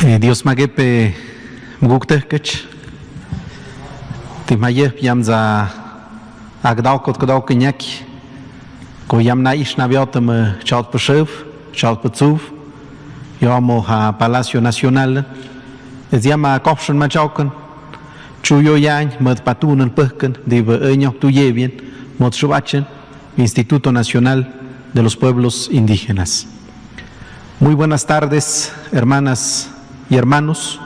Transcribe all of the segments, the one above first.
Dios magepe mguktekech timayep yamza agdaukot kodaukenyak ko yamna ishnaviotem chaut peshev chaut petsuv yamo ha Palacio Nacional es llama kopshen machauken chuyo yang med patunen pehken dive eño tuyevien mod shubachen Instituto Nacional de los Pueblos Indígenas. Muy buenas tardes, hermanas y hermanos,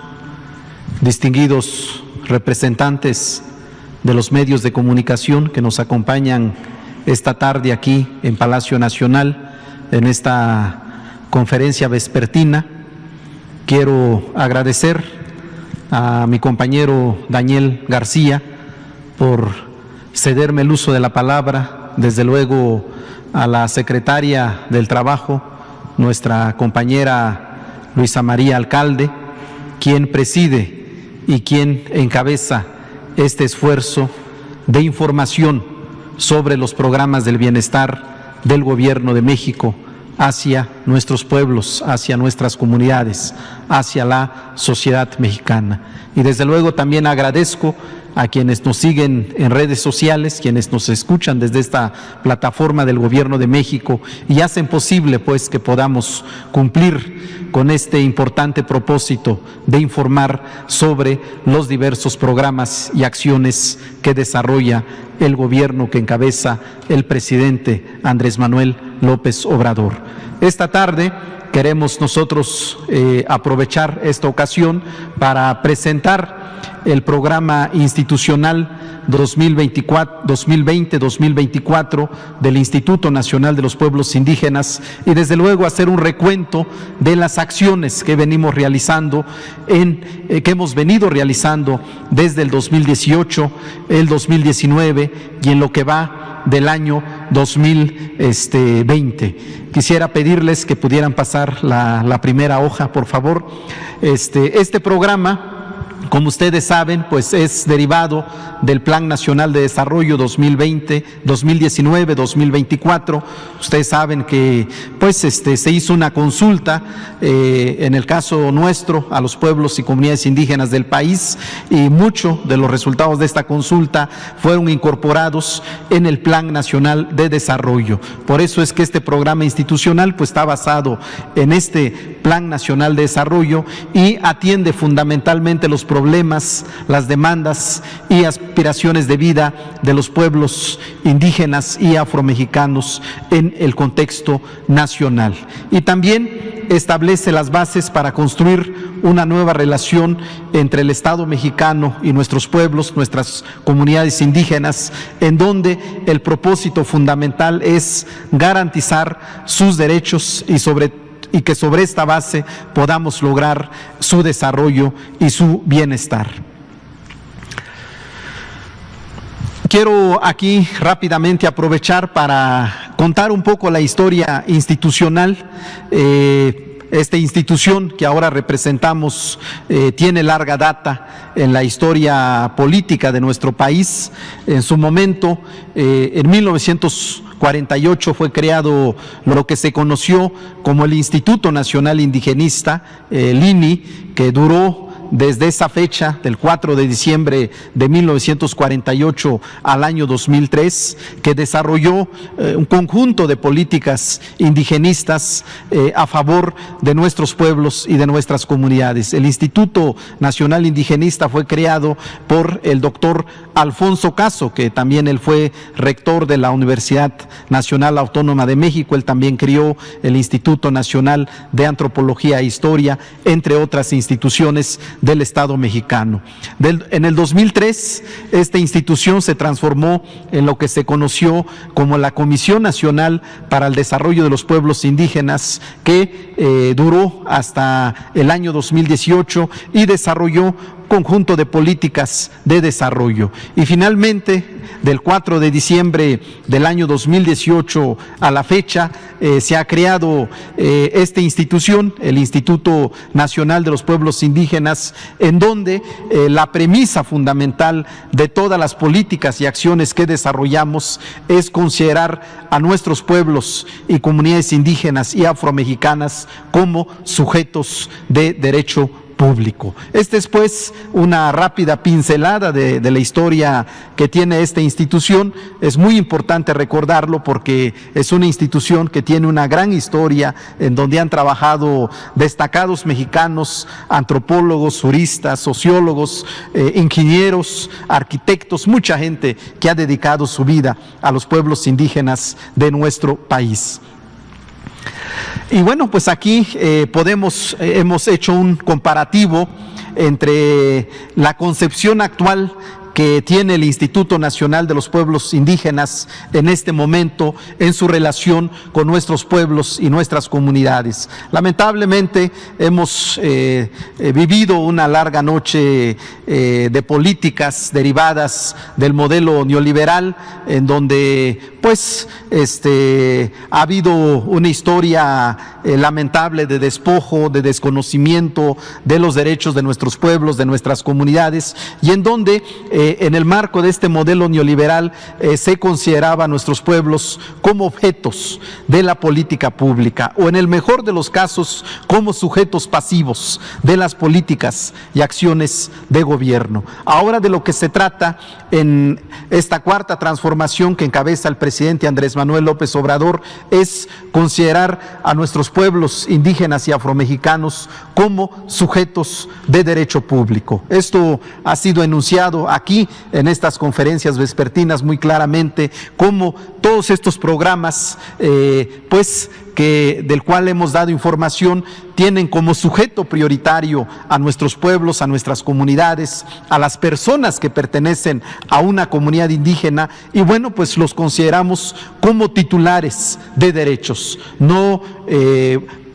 distinguidos representantes de los medios de comunicación que nos acompañan esta tarde aquí en Palacio Nacional, en esta conferencia vespertina. Quiero agradecer a mi compañero Daniel García por cederme el uso de la palabra, desde luego a la secretaria del Trabajo, nuestra compañera Luisa María Alcalde, quien preside y quien encabeza este esfuerzo de información sobre los programas del bienestar del Gobierno de México hacia nuestros pueblos, hacia nuestras comunidades, hacia la sociedad mexicana. Y desde luego también agradezco a quienes nos siguen en redes sociales, quienes nos escuchan desde esta plataforma del Gobierno de México y hacen posible pues que podamos cumplir con este importante propósito de informar sobre los diversos programas y acciones que desarrolla el gobierno que encabeza el presidente Andrés Manuel López Obrador. Esta tarde queremos nosotros aprovechar esta ocasión para presentar el programa institucional 2020-2024 del Instituto Nacional de los Pueblos Indígenas y desde luego hacer un recuento de las acciones que venimos realizando, que hemos venido realizando desde el 2018, el 2019 y en lo que va del año 2020. Quisiera pedirles que pudieran pasar la primera hoja, por favor. Este programa, como ustedes saben, pues es derivado del Plan Nacional de Desarrollo 2020, 2019, 2024. Ustedes saben que pues se hizo una consulta en el caso nuestro a los pueblos y comunidades indígenas del país y muchos de los resultados de esta consulta fueron incorporados en el Plan Nacional de Desarrollo. Por eso es que este programa institucional pues está basado en este Plan Nacional de Desarrollo y atiende fundamentalmente los problemas, las demandas y aspiraciones de vida de los pueblos indígenas y afromexicanos en el contexto nacional. Y también establece las bases para construir una nueva relación entre el Estado mexicano y nuestros pueblos, nuestras comunidades indígenas, en donde el propósito fundamental es garantizar sus derechos y que sobre esta base podamos lograr su desarrollo y su bienestar. Quiero aquí rápidamente aprovechar para contar un poco la historia institucional. Esta institución que ahora representamos tiene larga data en la historia política de nuestro país. En su momento, en 1948 fue creado lo que se conoció como el Instituto Nacional Indigenista, el INI, que duró desde esa fecha, del 4 de diciembre de 1948 al año 2003, que desarrolló un conjunto de políticas indigenistas a favor de nuestros pueblos y de nuestras comunidades. El Instituto Nacional Indigenista fue creado por el doctor Alfonso Caso, que también él fue rector de la Universidad Nacional Autónoma de México. Él también creó el Instituto Nacional de Antropología e Historia, entre otras instituciones del Estado mexicano. En el 2003, esta institución se transformó en lo que se conoció como la Comisión Nacional para el Desarrollo de los Pueblos Indígenas, que duró hasta el año 2018 y desarrolló conjunto de políticas de desarrollo. Y finalmente, del 4 de diciembre del año 2018 a la fecha, se ha creado esta institución, el Instituto Nacional de los Pueblos Indígenas, en donde la premisa fundamental de todas las políticas y acciones que desarrollamos es considerar a nuestros pueblos y comunidades indígenas y afromexicanas como sujetos de derecho público. Esta es pues una rápida pincelada de la historia que tiene esta institución. Es muy importante recordarlo porque es una institución que tiene una gran historia en donde han trabajado destacados mexicanos, antropólogos, juristas, sociólogos, ingenieros, arquitectos, mucha gente que ha dedicado su vida a los pueblos indígenas de nuestro país. Y bueno, pues aquí hemos hecho un comparativo entre la concepción actual que tiene el Instituto Nacional de los Pueblos Indígenas en este momento en su relación con nuestros pueblos y nuestras comunidades. Lamentablemente hemos vivido una larga noche de políticas derivadas del modelo neoliberal, en donde pues ha habido una historia lamentable de despojo, de desconocimiento de los derechos de nuestros pueblos, de nuestras comunidades, y en donde en el marco de este modelo neoliberal se consideraba a nuestros pueblos como objetos de la política pública, o en el mejor de los casos como sujetos pasivos de las políticas y acciones de gobierno. Ahora de lo que se trata en esta cuarta transformación que encabeza el presidente Andrés Manuel López Obrador es considerar a nuestros pueblos indígenas y afromexicanos como sujetos de derecho público. Esto ha sido enunciado aquí en estas conferencias vespertinas muy claramente, como todos estos programas del cual hemos dado información tienen como sujeto prioritario a nuestros pueblos, a nuestras comunidades, a las personas que pertenecen a una comunidad indígena, y bueno, pues los consideramos como titulares de derechos, no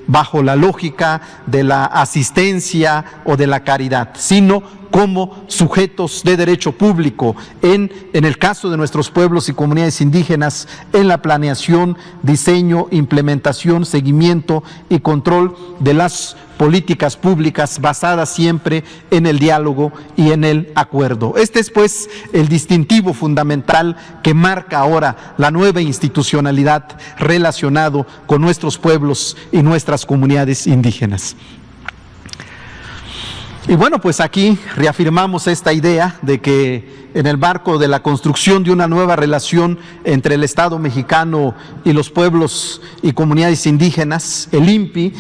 bajo la lógica de la asistencia o de la caridad, sino como sujetos de derecho público en el caso de nuestros pueblos y comunidades indígenas, en la planeación, diseño, implementación, seguimiento y control de las políticas públicas basadas siempre en el diálogo y en el acuerdo. Este es pues el distintivo fundamental que marca ahora la nueva institucionalidad relacionado con nuestros pueblos y nuestras comunidades indígenas. Y bueno, pues aquí reafirmamos esta idea de que en el marco de la construcción de una nueva relación entre el Estado mexicano y los pueblos y comunidades indígenas, el INPI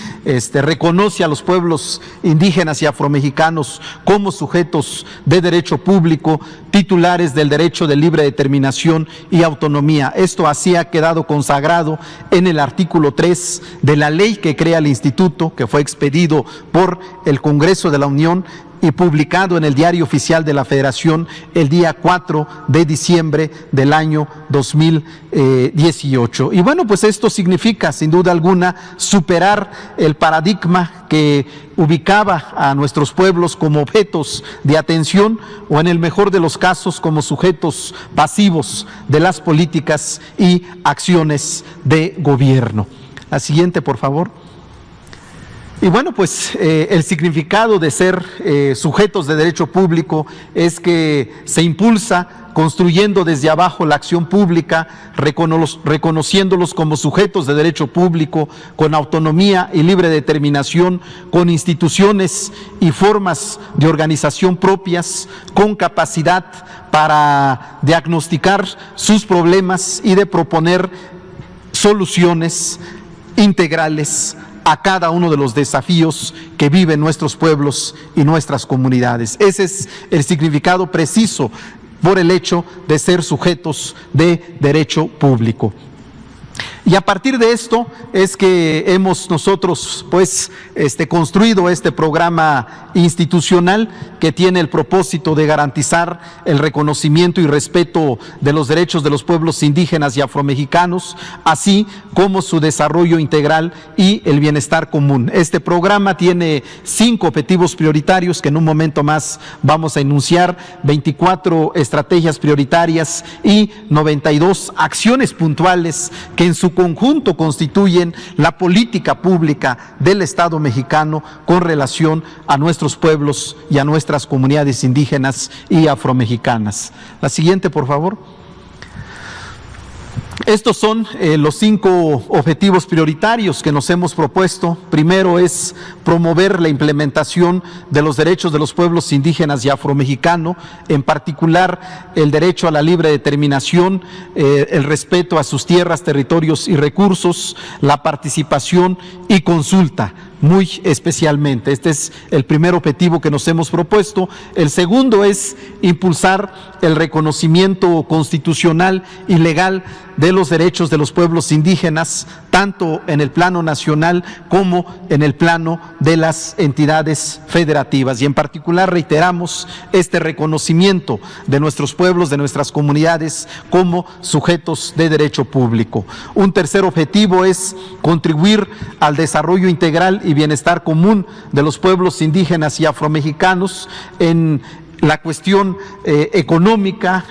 reconoce a los pueblos indígenas y afromexicanos como sujetos de derecho público, titulares del derecho de libre determinación y autonomía. Esto así ha quedado consagrado en el artículo 3 de la ley que crea el instituto, que fue expedido por el Congreso de la Unión y publicado en el Diario Oficial de la Federación el día 4 de diciembre del año 2018. Y bueno, pues esto significa, sin duda alguna, superar el paradigma que ubicaba a nuestros pueblos como objetos de atención, o en el mejor de los casos como sujetos pasivos de las políticas y acciones de gobierno. La siguiente, por favor. Y bueno, pues el significado de ser sujetos de derecho público es que se impulsa construyendo desde abajo la acción pública, reconociéndolos como sujetos de derecho público, con autonomía y libre determinación, con instituciones y formas de organización propias, con capacidad para diagnosticar sus problemas y de proponer soluciones integrales a cada uno de los desafíos que viven nuestros pueblos y nuestras comunidades. Ese es el significado preciso por el hecho de ser sujetos de derecho público. Y a partir de esto es que hemos nosotros pues construido este programa institucional que tiene el propósito de garantizar el reconocimiento y respeto de los derechos de los pueblos indígenas y afromexicanos, así como su desarrollo integral y el bienestar común. Este programa tiene 5 objetivos prioritarios que en un momento más vamos a enunciar, 24 estrategias prioritarias y 92 acciones puntuales que en su conjunto constituyen la política pública del Estado mexicano con relación a nuestros pueblos y a nuestras comunidades indígenas y afromexicanas. La siguiente, por favor. Estos son los 5 objetivos prioritarios que nos hemos propuesto. Primero es promover la implementación de los derechos de los pueblos indígenas y afromexicano, en particular el derecho a la libre determinación, el respeto a sus tierras, territorios y recursos, la participación y consulta. Muy especialmente. Este es el primer objetivo que nos hemos propuesto. El segundo es impulsar el reconocimiento constitucional y legal de los derechos de los pueblos indígenas, tanto en el plano nacional como en el plano de las entidades federativas. Y en particular reiteramos este reconocimiento de nuestros pueblos, de nuestras comunidades como sujetos de derecho público. Un tercer objetivo es contribuir al desarrollo integral y bienestar común de los pueblos indígenas y afromexicanos en la cuestión económica,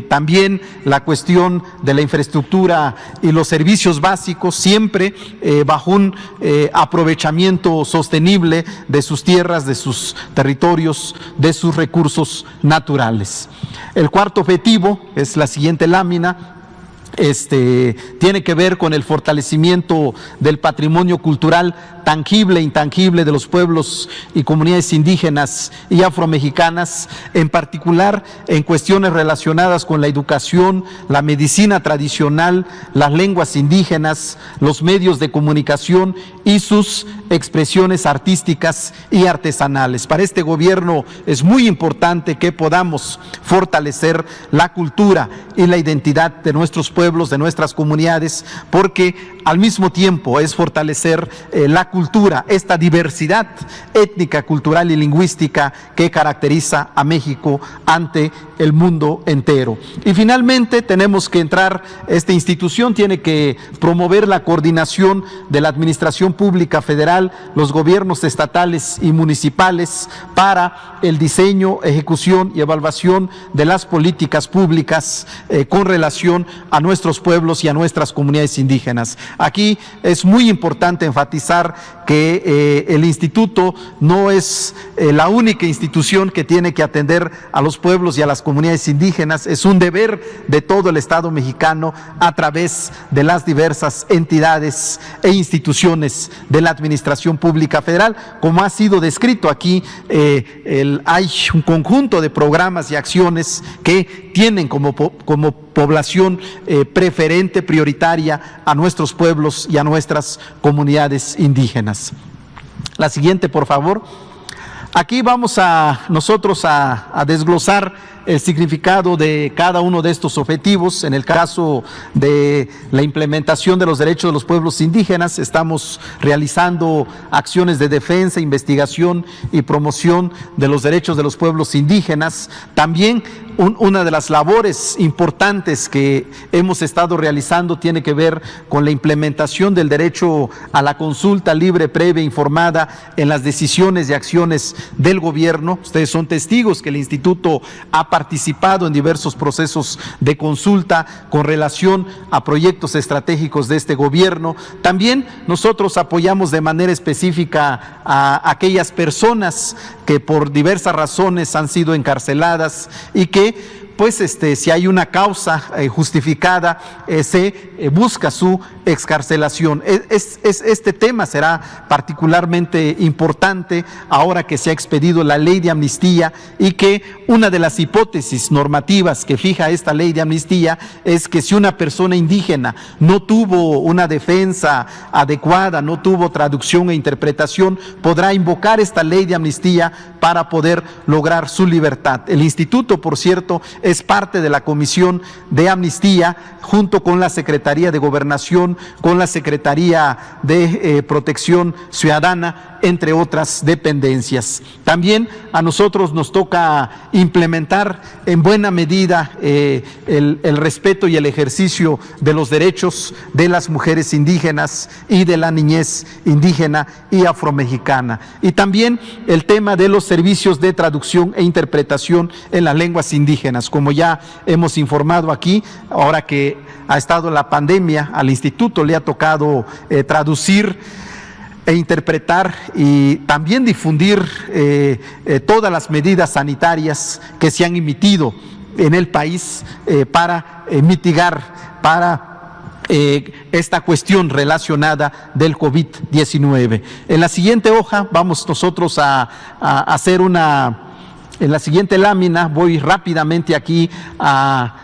también la cuestión de la infraestructura y los servicios básicos, siempre bajo un aprovechamiento sostenible de sus tierras, de sus territorios, de sus recursos naturales. El cuarto objetivo es la siguiente lámina. Tiene que ver con el fortalecimiento del patrimonio cultural tangible e intangible de los pueblos y comunidades indígenas y afromexicanas, en particular en cuestiones relacionadas con la educación, la medicina tradicional, las lenguas indígenas, los medios de comunicación y sus expresiones artísticas y artesanales. Para este gobierno es muy importante que podamos fortalecer la cultura y la identidad de nuestros pueblos, de nuestras comunidades, porque al mismo tiempo es fortalecer la cultura, esta diversidad étnica, cultural y lingüística que caracteriza a México ante el mundo entero. Y finalmente tenemos que entrar, esta institución tiene que promover la coordinación de la administración pública federal, los gobiernos estatales y municipales para el diseño, ejecución y evaluación de las políticas públicas con relación a nuestros pueblos y a nuestras comunidades indígenas. Aquí es muy importante enfatizar que el instituto no es la única institución que tiene que atender a los pueblos y a las comunidades indígenas, es un deber de todo el Estado mexicano a través de las diversas entidades e instituciones de la administración pública federal. Como ha sido descrito aquí, hay un conjunto de programas y acciones que tienen como población preferente, prioritaria a nuestros pueblos y a nuestras comunidades indígenas. La siguiente, por favor. Aquí vamos nosotros a desglosar el significado de cada uno de estos objetivos. En el caso de la implementación de los derechos de los pueblos indígenas, estamos realizando acciones de defensa, investigación y promoción de los derechos de los pueblos indígenas. También una de las labores importantes que hemos estado realizando tiene que ver con la implementación del derecho a la consulta libre, previa, informada en las decisiones y acciones del gobierno. Ustedes son testigos que el instituto ha participado en diversos procesos de consulta con relación a proyectos estratégicos de este gobierno. También nosotros apoyamos de manera específica a aquellas personas que por diversas razones han sido encarceladas y que pues si hay una causa justificada, se busca su excarcelación. Este tema será particularmente importante ahora que se ha expedido la ley de amnistía y que una de las hipótesis normativas que fija esta ley de amnistía es que si una persona indígena no tuvo una defensa adecuada, no tuvo traducción e interpretación, podrá invocar esta ley de amnistía para poder lograr su libertad. El instituto, por cierto, es parte de la Comisión de Amnistía, junto con la Secretaría de Gobernación, con la Secretaría de Protección Ciudadana, entre otras dependencias. También a nosotros nos toca implementar en buena medida el respeto y el ejercicio de los derechos de las mujeres indígenas y de la niñez indígena y afromexicana. Y también el tema de los servicios de traducción e interpretación en las lenguas indígenas. Como ya hemos informado aquí, ahora que ha estado la pandemia, al instituto le ha tocado traducir e interpretar y también difundir todas las medidas sanitarias que se han emitido en el país para mitigar, para esta cuestión relacionada del COVID-19. En la siguiente hoja vamos nosotros a hacer en la siguiente lámina, voy rápidamente aquí a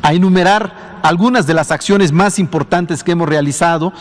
enumerar algunas de las acciones más importantes que hemos realizado.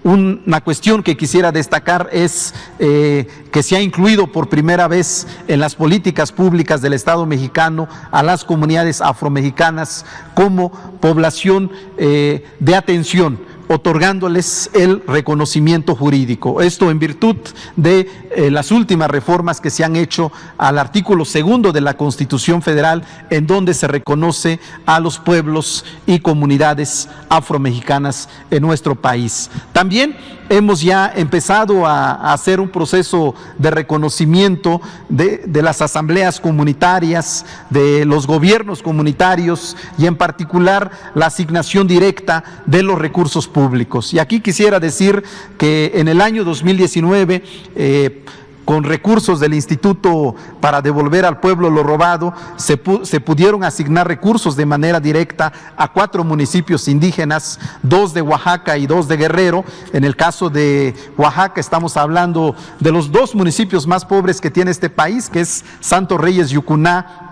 Una cuestión que quisiera destacar es que se ha incluido por primera vez en las políticas públicas del Estado mexicano a las comunidades afromexicanas como población de atención, otorgándoles el reconocimiento jurídico. Esto en virtud de las últimas reformas que se han hecho al artículo 2 de la Constitución Federal, en donde se reconoce a los pueblos y comunidades afromexicanas en nuestro país. También hemos ya empezado a hacer un proceso de reconocimiento de las asambleas comunitarias, de los gobiernos comunitarios y en particular la asignación directa de los recursos públicos. Y aquí quisiera decir que en el año 2019, con recursos del Instituto para devolver al pueblo lo robado, se pudieron asignar recursos de manera directa a 4 municipios indígenas, 2 de Oaxaca y 2 de Guerrero. En el caso de Oaxaca estamos hablando de los 2 municipios más pobres que tiene este país, que es Santos Reyes Yucuná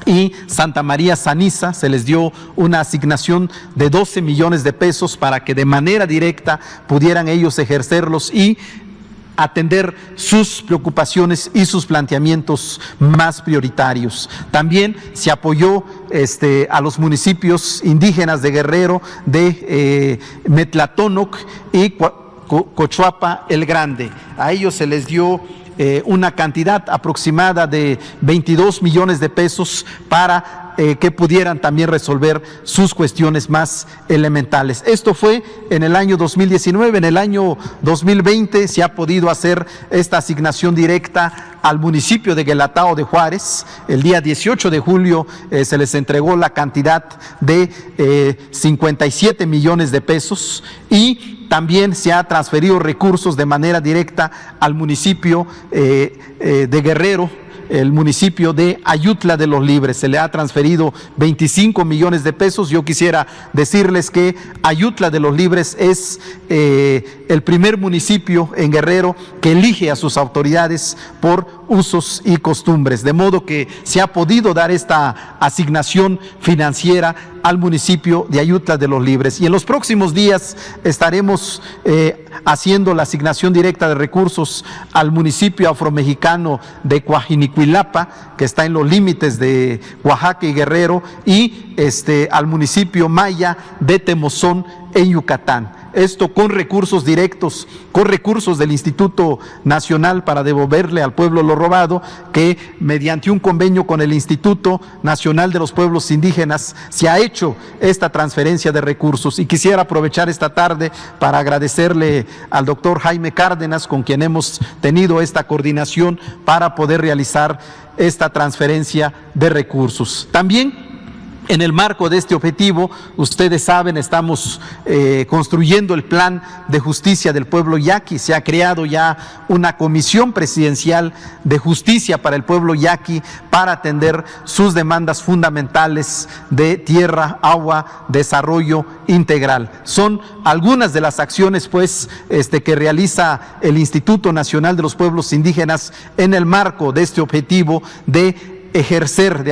y Santa María Saniza. Se les dio una asignación de 12 millones de pesos para que de manera directa pudieran ellos ejercerlos y atender sus preocupaciones y sus planteamientos más prioritarios. También se apoyó a los municipios indígenas de Guerrero, de Metlatónoc y Cochuapa el Grande. A ellos se les dio una cantidad aproximada de 22 millones de pesos para que pudieran también resolver sus cuestiones más elementales. Esto fue en el año 2019. En el año 2020 se ha podido hacer esta asignación directa al municipio de Guelatao de Juárez. El día 18 de julio se les entregó la cantidad de 57 millones de pesos y también se ha transferido recursos de manera directa al municipio de Guerrero, el municipio de Ayutla de los Libres. Se le ha transferido 25 millones de pesos. Yo quisiera decirles que Ayutla de los Libres es el primer municipio en Guerrero que elige a sus autoridades por usos y costumbres, de modo que se ha podido dar esta asignación financiera al municipio de Ayutla de los Libres. Y en los próximos días estaremos haciendo la asignación directa de recursos al municipio afromexicano de Coajinicuilapa, que está en los límites de Oaxaca y Guerrero, y al municipio maya de Temozón en Yucatán. Esto con recursos directos, con recursos del Instituto Nacional para devolverle al pueblo lo robado, que mediante un convenio con el Instituto Nacional de los Pueblos Indígenas se ha hecho esta transferencia de recursos. Y quisiera aprovechar esta tarde para agradecerle al doctor Jaime Cárdenas, con quien hemos tenido esta coordinación para poder realizar esta transferencia de recursos. También en el marco de este objetivo, ustedes saben, estamos construyendo el plan de justicia del pueblo yaqui. Se ha creado ya una comisión presidencial de justicia para el pueblo yaqui para atender sus demandas fundamentales de tierra, agua, desarrollo integral. Son algunas de las acciones que realiza el Instituto Nacional de los Pueblos Indígenas en el marco de este objetivo de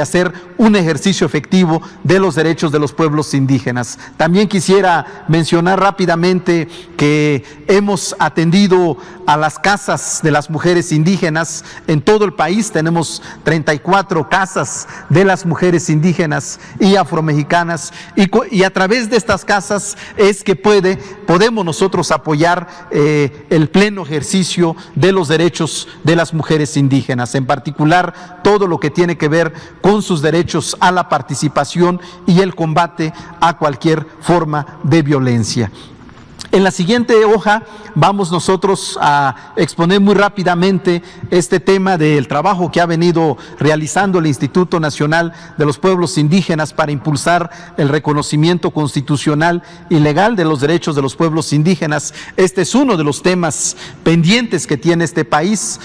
hacer un ejercicio efectivo de los derechos de los pueblos indígenas. También quisiera mencionar rápidamente que hemos atendido a las casas de las mujeres indígenas en todo el país. Tenemos 34 casas de las mujeres indígenas y afromexicanas, y a través de estas casas es que podemos nosotros apoyar el pleno ejercicio de los derechos de las mujeres indígenas, en particular todo lo que tiene que ver con sus derechos a la participación y el combate a cualquier forma de violencia. En la siguiente hoja vamos nosotros a exponer muy rápidamente este tema del trabajo que ha venido realizando el Instituto Nacional de los Pueblos Indígenas para impulsar el reconocimiento constitucional y legal de los derechos de los pueblos indígenas. Este es uno de los temas pendientes que tiene este país.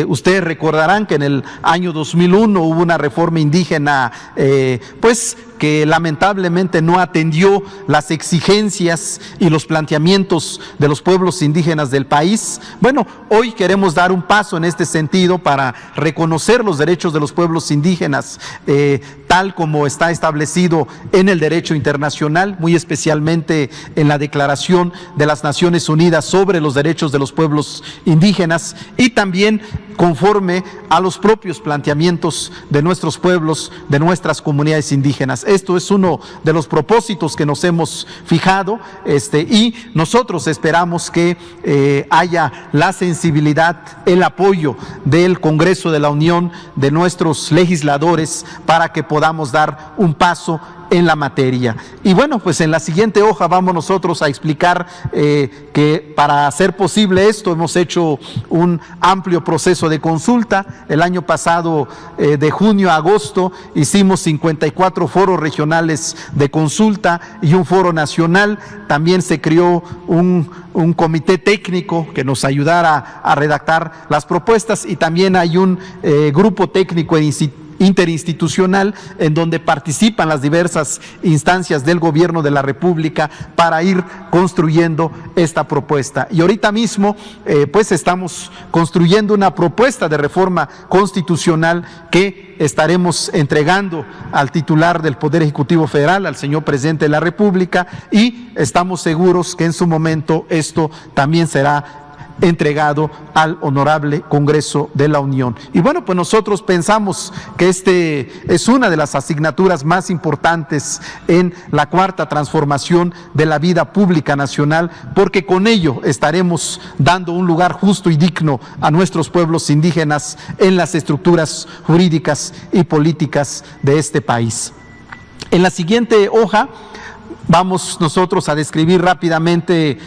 Ustedes recordarán que en el año 2001 hubo una reforma indígena que lamentablemente no atendió las exigencias y los planteamientos de los pueblos indígenas del país. Bueno, hoy queremos dar un paso en este sentido para reconocer los derechos de los pueblos indígenas, tal como está establecido en el derecho internacional, muy especialmente en la Declaración de las Naciones Unidas sobre los derechos de los pueblos indígenas, y también conforme a los propios planteamientos de nuestros pueblos, de nuestras comunidades indígenas. Esto es uno de los propósitos que nos hemos fijado, y nosotros esperamos que haya la sensibilidad, el apoyo del Congreso de la Unión, de nuestros legisladores, para que podamos dar un paso en la materia. Y bueno, pues en la siguiente hoja vamos nosotros a explicar que para hacer posible esto hemos hecho un amplio proceso de consulta. El año pasado, de junio a agosto, hicimos 54 foros regionales de consulta y un foro nacional. También se creó un comité técnico que nos ayudara a redactar las propuestas, y también hay un grupo técnico interinstitucional en donde participan las diversas instancias del gobierno de la República para ir construyendo esta propuesta. Y ahorita mismo pues estamos construyendo una propuesta de reforma constitucional que estaremos entregando al titular del Poder Ejecutivo Federal, al señor Presidente de la República, y estamos seguros que en su momento esto también será entregado al honorable Congreso de la Unión. Y bueno, pues nosotros pensamos que es una de las asignaturas más importantes en la cuarta transformación de la vida pública nacional, porque con ello estaremos dando un lugar justo y digno a nuestros pueblos indígenas en las estructuras jurídicas y políticas de este país. En la siguiente hoja vamos nosotros a describir rápidamente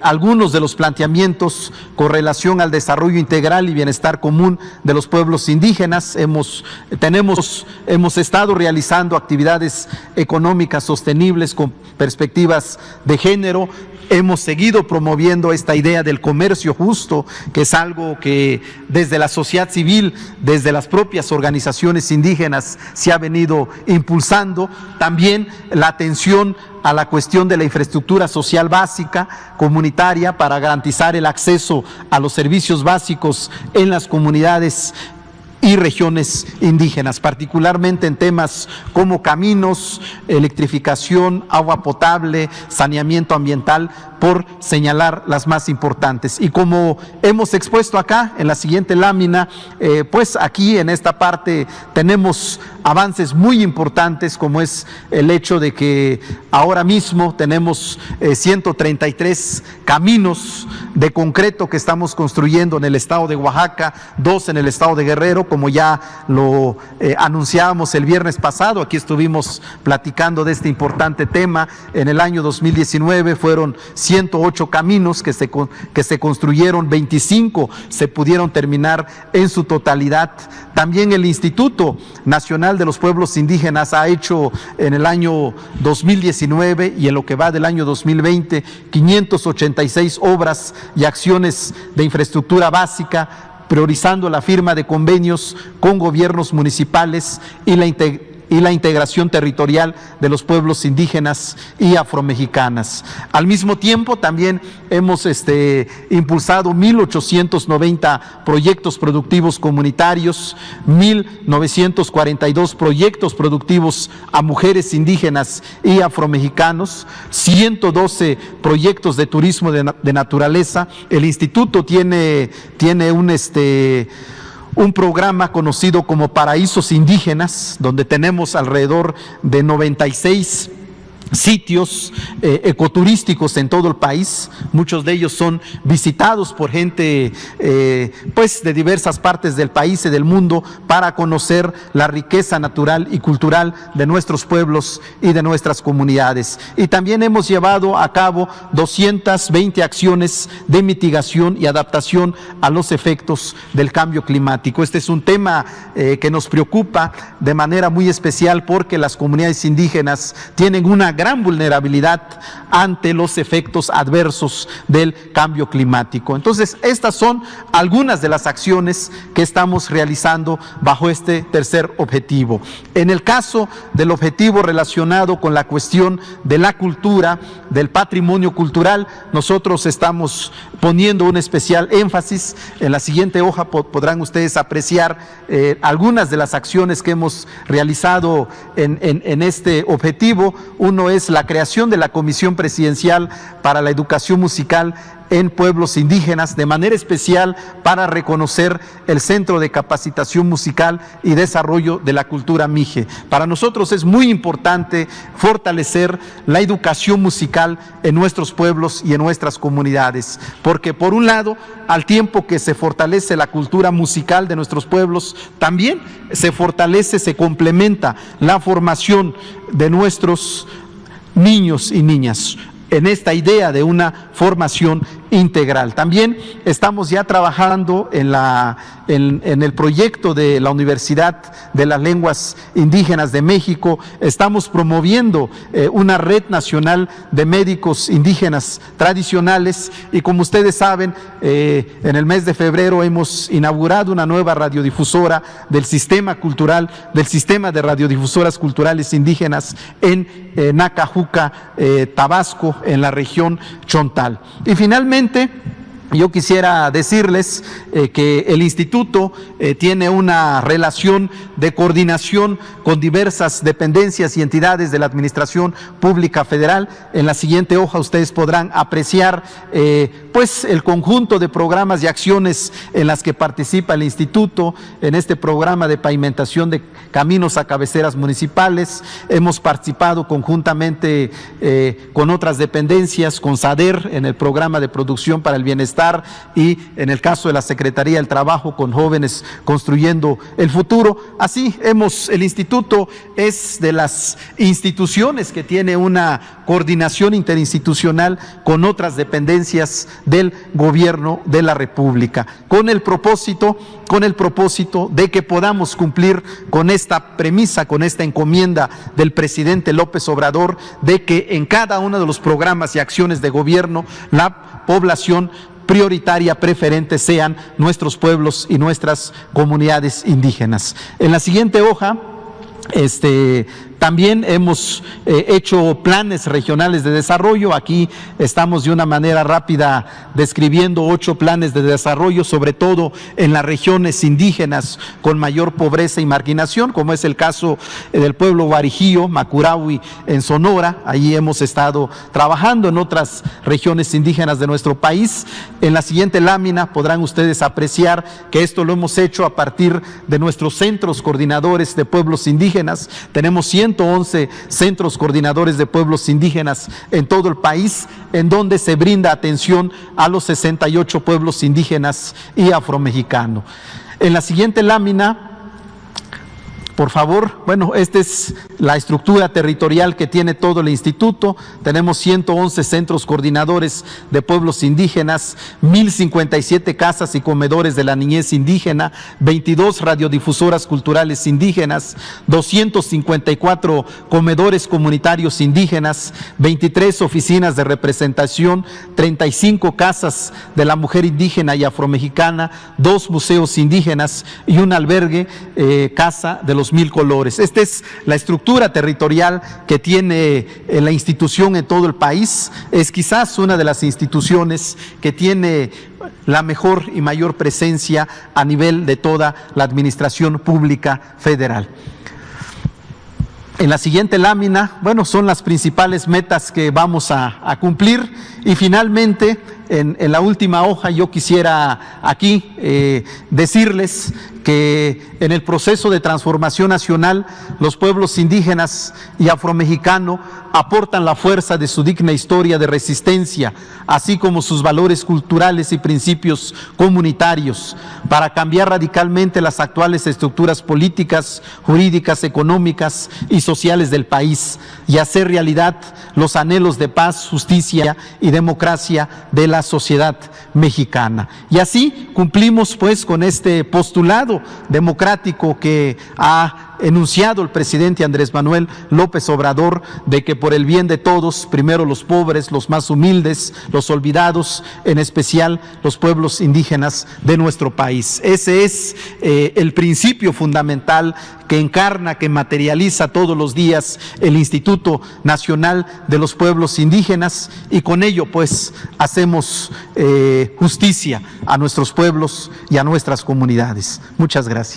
algunos de los planteamientos con relación al desarrollo integral y bienestar común de los pueblos indígenas. Hemos estado realizando actividades económicas sostenibles con perspectivas de género. Hemos seguido promoviendo esta idea del comercio justo, que es algo que desde la sociedad civil, desde las propias organizaciones indígenas se ha venido impulsando. También la atención a la cuestión de la infraestructura social básica, comunitaria, para garantizar el acceso a los servicios básicos en las comunidades y regiones indígenas, particularmente en temas como caminos, electrificación, agua potable, saneamiento ambiental, por señalar las más importantes. Y como hemos expuesto acá en la siguiente lámina, pues aquí en esta parte tenemos avances muy importantes, como es el hecho de que ahora mismo tenemos 133 caminos de concreto que estamos construyendo en el estado de Oaxaca, 2 en el estado de Guerrero, como ya lo anunciábamos el viernes pasado. Aquí estuvimos platicando de este importante tema. En el año 2019 fueron 108 caminos que se construyeron, 25 se pudieron terminar en su totalidad. También el Instituto Nacional de los Pueblos Indígenas ha hecho en el año 2019 y en lo que va del año 2020 586 obras y acciones de infraestructura básica, priorizando la firma de convenios con gobiernos municipales y la integración territorial de los pueblos indígenas y afromexicanas. Al mismo tiempo, también hemos impulsado 1,890 proyectos productivos comunitarios, 1,942 proyectos productivos a mujeres indígenas y afromexicanos, 112 proyectos de turismo de naturaleza. El instituto tiene un programa conocido como Paraísos Indígenas, donde tenemos alrededor de 96 sitios ecoturísticos en todo el país. Muchos de ellos son visitados por gente pues de diversas partes del país y del mundo, para conocer la riqueza natural y cultural de nuestros pueblos y de nuestras comunidades. Y también hemos llevado a cabo 220 acciones de mitigación y adaptación a los efectos del cambio climático. Este es un tema que nos preocupa de manera muy especial, porque las comunidades indígenas tienen una gran vulnerabilidad ante los efectos adversos del cambio climático. Entonces, estas son algunas de las acciones que estamos realizando bajo este tercer objetivo. En el caso del objetivo relacionado con la cuestión de la cultura, del patrimonio cultural, nosotros estamos poniendo un especial énfasis. En la siguiente hoja podrán ustedes apreciar algunas de las acciones que hemos realizado en este objetivo. Uno es la creación de la Comisión Presidencial para la Educación Musical en pueblos indígenas, de manera especial para reconocer el Centro de Capacitación Musical y Desarrollo de la Cultura Mije. Para nosotros es muy importante fortalecer la educación musical en nuestros pueblos y en nuestras comunidades, porque por un lado, al tiempo que se fortalece la cultura musical de nuestros pueblos, también se fortalece, se complementa la formación de nuestros niños y niñas en esta idea de una formación integral. También estamos ya trabajando en el proyecto de la Universidad de las Lenguas Indígenas de México. Estamos promoviendo una red nacional de médicos indígenas tradicionales y, como ustedes saben, en el mes de febrero hemos inaugurado una nueva radiodifusora del sistema cultural, del sistema de radiodifusoras culturales indígenas en Nacajuca, Tabasco, en la región Chontal. Y finalmente, yo quisiera decirles que el instituto tiene una relación de coordinación con diversas dependencias y entidades de la Administración Pública Federal. En la siguiente hoja ustedes podrán apreciar pues el conjunto de programas y acciones en las que participa el instituto. En este programa de pavimentación de caminos a cabeceras municipales hemos participado conjuntamente con otras dependencias, con SADER en el programa de producción para el bienestar, y en el caso de la Secretaría del Trabajo con Jóvenes Construyendo el Futuro. Así el instituto es de las instituciones que tiene una coordinación interinstitucional con otras dependencias del gobierno de la República, con el propósito de que podamos cumplir con esta premisa, con esta encomienda del presidente López Obrador, de que en cada uno de los programas y acciones de gobierno la población prioritaria, preferente, sean nuestros pueblos y nuestras comunidades indígenas. En la siguiente hoja, también hemos hecho planes regionales de desarrollo. Aquí estamos de una manera rápida describiendo 8 planes de desarrollo, sobre todo en las regiones indígenas con mayor pobreza y marginación, como es el caso del pueblo Guarijío, Macurahui, en Sonora. Allí hemos estado trabajando, en otras regiones indígenas de nuestro país. En la siguiente lámina podrán ustedes apreciar que esto lo hemos hecho a partir de nuestros centros coordinadores de pueblos indígenas. Tenemos 111 centros coordinadores de pueblos indígenas en todo el país, en donde se brinda atención a los 68 pueblos indígenas y afromexicanos. En la siguiente lámina, por favor, bueno, esta es la estructura territorial que tiene todo el instituto. Tenemos 111 centros coordinadores de pueblos indígenas, 1057 casas y comedores de la niñez indígena, 22 radiodifusoras culturales indígenas, 254 comedores comunitarios indígenas, 23 oficinas de representación, 35 casas de la mujer indígena y afromexicana, 2 museos indígenas y un albergue, casa de los 1000 colores. Esta es la estructura territorial que tiene la institución en todo el país. Es quizás una de las instituciones que tiene la mejor y mayor presencia a nivel de toda la administración pública federal. En la siguiente lámina, bueno, son las principales metas que vamos a cumplir. Y finalmente, en la última hoja, yo quisiera aquí decirles que en el proceso de transformación nacional, los pueblos indígenas y afromexicanos aportan la fuerza de su digna historia de resistencia, así como sus valores culturales y principios comunitarios, para cambiar radicalmente las actuales estructuras políticas, jurídicas, económicas y sociales del país, y hacer realidad los anhelos de paz, justicia y democracia de la sociedad mexicana. Y así cumplimos pues con este postulado democrático que ha enunciado el presidente Andrés Manuel López Obrador, de que por el bien de todos, primero los pobres, los más humildes, los olvidados, en especial los pueblos indígenas de nuestro país. Ese es el principio fundamental que encarna, que materializa todos los días el Instituto Nacional de los Pueblos Indígenas, y con ello pues hacemos justicia a nuestros pueblos y a nuestras comunidades. Muchas gracias.